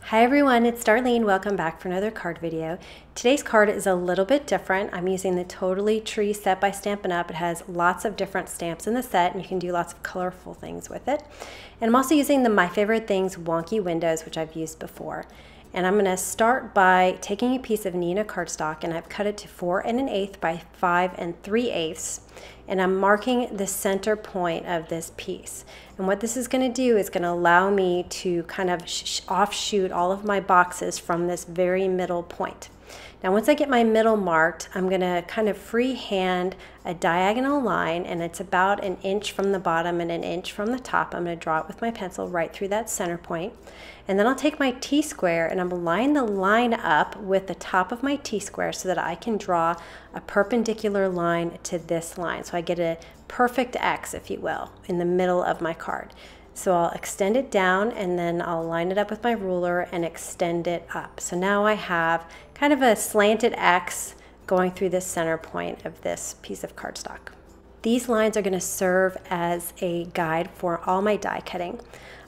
Hi everyone, it's Darlene. Welcome back for another card video. Today's card is a little bit different. I'm using the Totally Tree set by Stampin' Up. It has lots of different stamps in the set and you can do lots of colorful things with it. And I'm also using the My Favorite Things wonky windows, which I've used before. And I'm going to start by taking a piece of Neenah cardstock, and I've cut it to 4 1/8 by 5 3/8, and I'm marking the center point of this piece. And what this is going to do is going to allow me to kind of offshoot all of my boxes from this very middle point. Now once I get my middle marked, I'm going to kind of freehand a diagonal line, and it's about 1 inch from the bottom and 1 inch from the top. I'm going to draw it with my pencil right through that center point. And then I'll take my T-square and I'm going to line the line up with the top of my T-square so that I can draw a perpendicular line to this line. So I get a perfect X, if you will, in the middle of my card. So I'll extend it down and then I'll line it up with my ruler and extend it up. So now I have kind of a slanted X going through the center point of this piece of cardstock. These lines are going to serve as a guide for all my die cutting.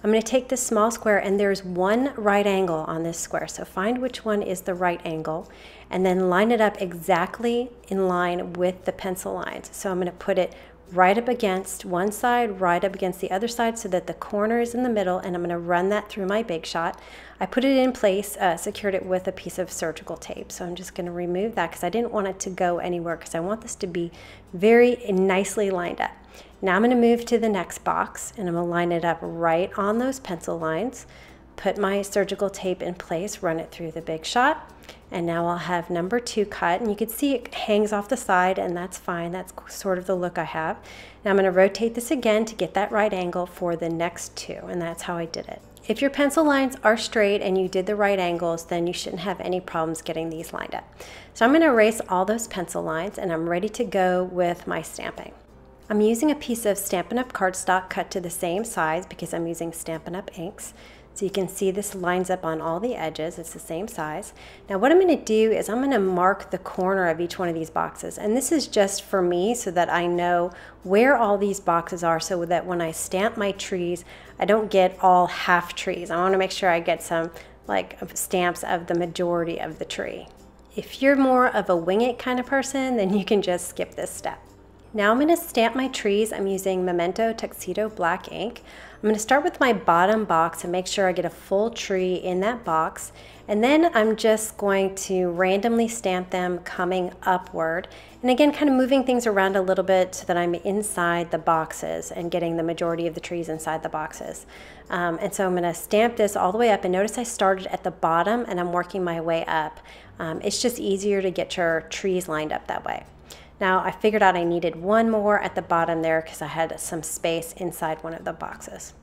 I'm going to take this small square, and there's one right angle on this square, so find which one is the right angle and then line it up exactly in line with the pencil lines. So I'm going to put it right up against one side, right up against the other side so that the corner is in the middle, and I'm going to run that through my Big Shot. I put it in place, secured it with a piece of surgical tape, so I'm just going to remove that because I didn't want it to go anywhere because I want this to be very nicely lined up. Now I'm going to move to the next box and I'm going to line it up right on those pencil lines, put my surgical tape in place, run it through the Big Shot, and now I'll have number 2 cut, and you can see it hangs off the side, and that's fine. That's sort of the look I have. Now I'm going to rotate this again to get that right angle for the next 2, and that's how I did it. If your pencil lines are straight and you did the right angles, then you shouldn't have any problems getting these lined up. So I'm going to erase all those pencil lines and I'm ready to go with my stamping. I'm using a piece of Stampin' Up cardstock cut to the same size because I'm using Stampin' Up inks. So you can see this lines up on all the edges. It's the same size. Now what I'm going to do is I'm going to mark the corner of each one of these boxes. And this is just for me so that I know where all these boxes are, so that when I stamp my trees, I don't get all half trees. I want to make sure I get some like stamps of the majority of the tree. If you're more of a wing it kind of person, then you can just skip this step. Now I'm going to stamp my trees. I'm using Memento Tuxedo Black ink. I'm going to start with my bottom box and make sure I get a full tree in that box. And then I'm just going to randomly stamp them coming upward. And again, kind of moving things around a little bit so that I'm inside the boxes and getting the majority of the trees inside the boxes. And so I'm going to stamp this all the way up, and notice I started at the bottom and I'm working my way up. It's just easier to get your trees lined up that way. Now I figured out I needed one more at the bottom there because I had some space inside one of the boxes.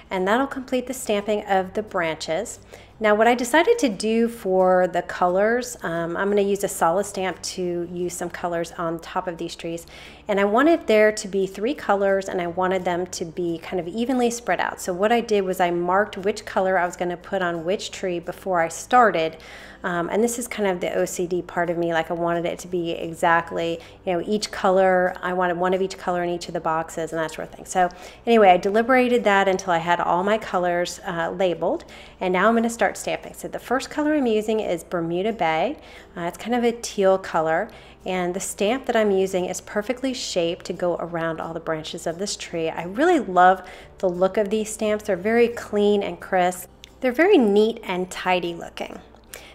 And that'll complete the stamping of the branches. Now what I decided to do for the colors, I'm going to use a solid stamp to use some colors on top of these trees. And I wanted there to be 3 colors, and I wanted them to be kind of evenly spread out. So what I did was I marked which color I was going to put on which tree before I started. And this is kind of the OCD part of me, like I wanted it to be exactly, you know, each color, I wanted one of each color in each of the boxes and that sort of thing. So anyway, I deliberated that until I had all my colors labeled, and now I'm going to start stamping. So the first color I'm using is Bermuda Bay. It's kind of a teal color, and the stamp that I'm using is perfectly shaped to go around all the branches of this tree. I really love the look of these stamps. They're very clean and crisp. They're very neat and tidy looking.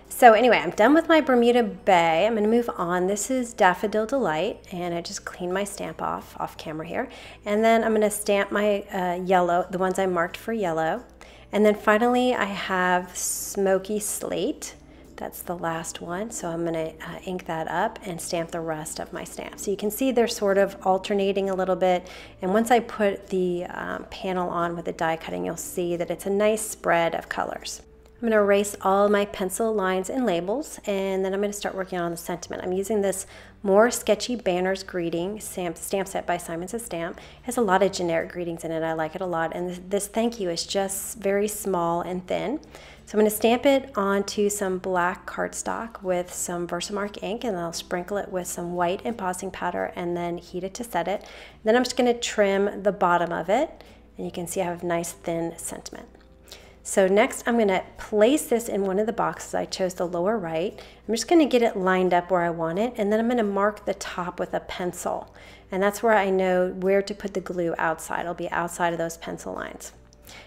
So anyway, I'm done with my Bermuda Bay. I'm going to move on. This is Daffodil Delight, and I just cleaned my stamp off camera here. And then I'm going to stamp my yellow, the ones I marked for yellow. And then finally I have Smoky Slate. That's the last one. So I'm going to ink that up and stamp the rest of my stamps. So you can see they're sort of alternating a little bit. And once I put the panel on with the die cutting, you'll see that it's a nice spread of colors. I'm going to erase all my pencil lines and labels, and then I'm going to start working on the sentiment. I'm using this More Sketchy Banners Greeting stamp set by Simon Says Stamp. It has a lot of generic greetings in it. I like it a lot, and this thank you is just very small and thin. So I'm going to stamp it onto some black cardstock with some Versamark ink, and I'll sprinkle it with some white embossing powder and then heat it to set it. And then I'm just going to trim the bottom of it, and you can see I have nice thin sentiment. So next I'm going to place this in one of the boxes. I chose the lower right. I'm just going to get it lined up where I want it, and then I'm going to mark the top with a pencil. And that's where I know where to put the glue outside. It'll be outside of those pencil lines.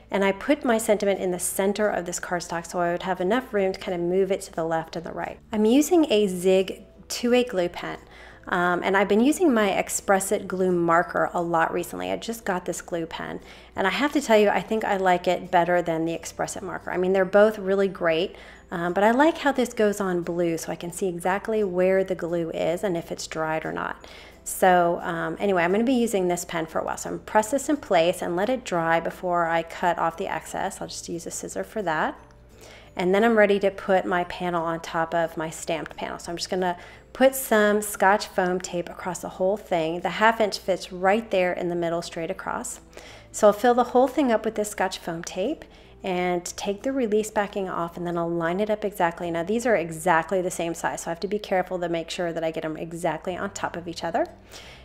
And I put my sentiment in the center of this cardstock so I would have enough room to kind of move it to the left and the right. I'm using a Zig 2A glue pen. And I've been using my Express It glue marker a lot recently. I just got this glue pen, and I have to tell you, I think I like it better than the Express It marker. I mean, they're both really great, but I like how this goes on blue so I can see exactly where the glue is and if it's dried or not. So anyway, I'm going to be using this pen for a while. So I'm going to press this in place and let it dry before I cut off the excess. I'll just use a scissor for that. And then I'm ready to put my panel on top of my stamped panel. So I'm just going to put some Scotch foam tape across the whole thing. The 1/2 inch fits right there in the middle, straight across. So I'll fill the whole thing up with this Scotch foam tape and take the release backing off, and then I'll line it up exactly. Now these are exactly the same size, so I have to be careful to make sure that I get them exactly on top of each other.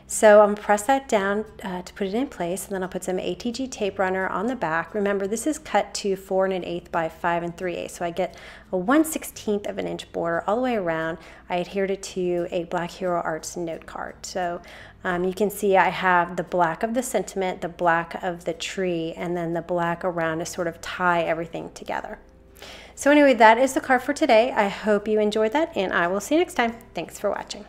So I'm going to press that down to put it in place, and then I'll put some ATG tape runner on the back. Remember, this is cut to 4 1/8 by 5 3/8, so I get a 1/16 of an inch border all the way around. I adhered it to a Black Hero Arts note card. So you can see I have the black of the sentiment, the black of the tree, and then the black around to sort of tie everything together. So anyway, that is the card for today. I hope you enjoyed that, and I will see you next time. Thanks for watching.